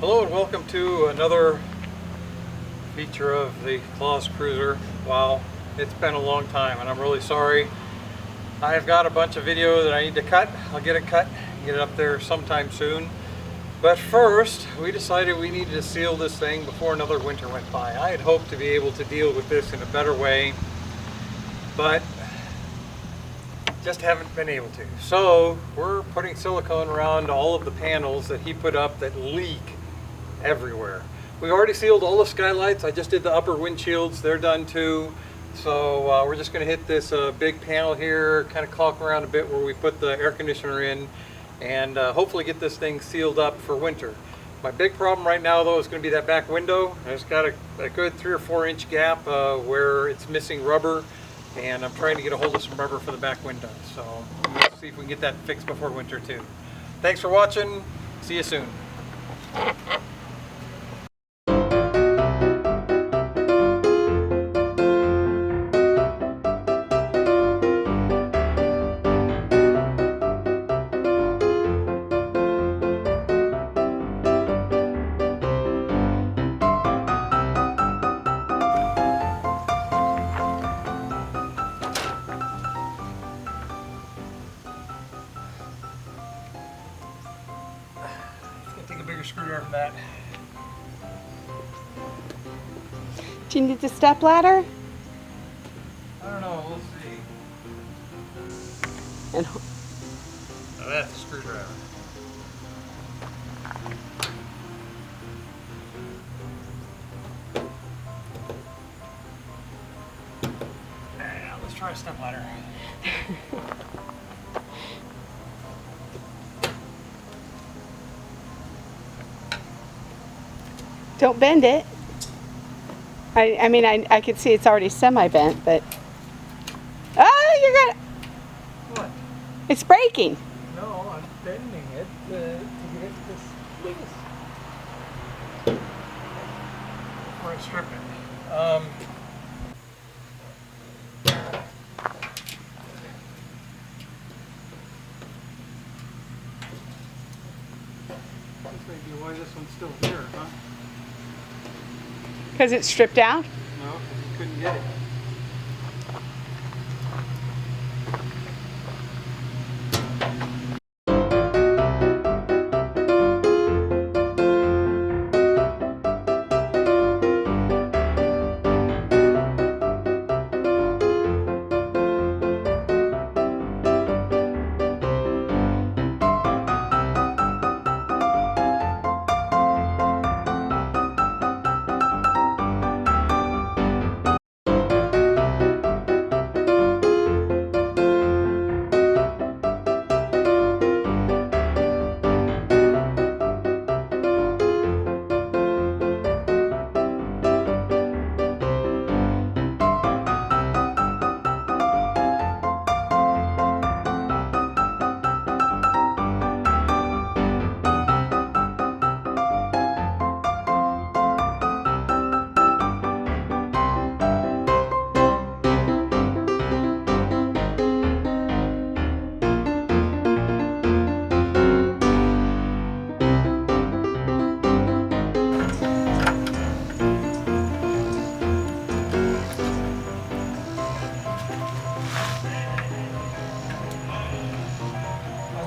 Hello and welcome to another feature of the Claas Cruiser. Wow, it's been a long time and I'm really sorry. I've got a bunch of video that I need to cut. I'll get it cut and get it up there sometime soon. But first, we decided we needed to seal this thing before another winter went by. I had hoped to be able to deal with this in a better way, but just haven't been able to. So we're putting silicone around all of the panels that he put up that leak everywhere. We already sealed all the skylights. I just did the upper windshields. They're done too. So we're just going to hit this big panel here, kind of caulk around a bit where we put the air conditioner in, and hopefully get this thing sealed up for winter. My big problem right now though is going to be that back window. It's got a good 3 or 4 inch gap where it's missing rubber, and I'm trying to get a hold of some rubber for the back window. So let's see if we can get that fixed before winter too. Thanks for watching. See you soon. Take a bigger screwdriver for that. Do you need the step ladder? I don't know, we'll see. And Now that's a screwdriver. Now let's try a step ladder. don't bend it. I mean, I could see it's already semi-bent, but... Oh, you're gonna... What? It's breaking. No, I'm bending it to get this loose. Before I strip it. This may be why this one's still here, huh? Because it's stripped out? No, because you couldn't get it.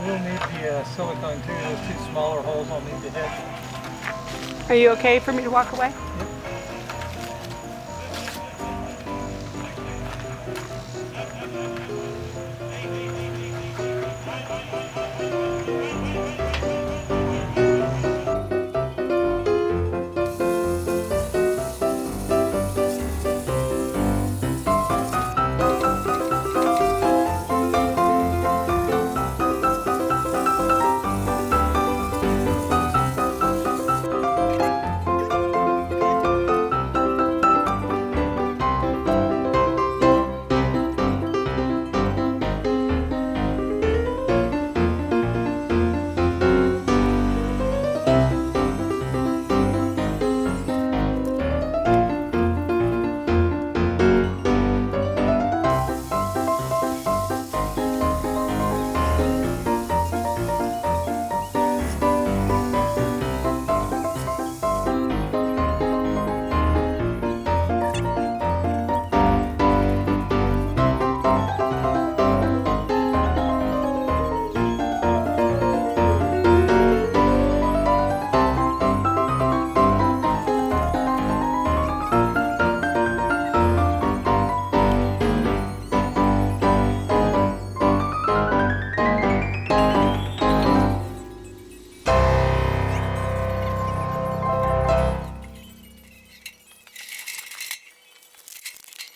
We'll need the silicone too. Those 2 smaller holes I'll need to hit. Are you okay for me to walk away? Yep.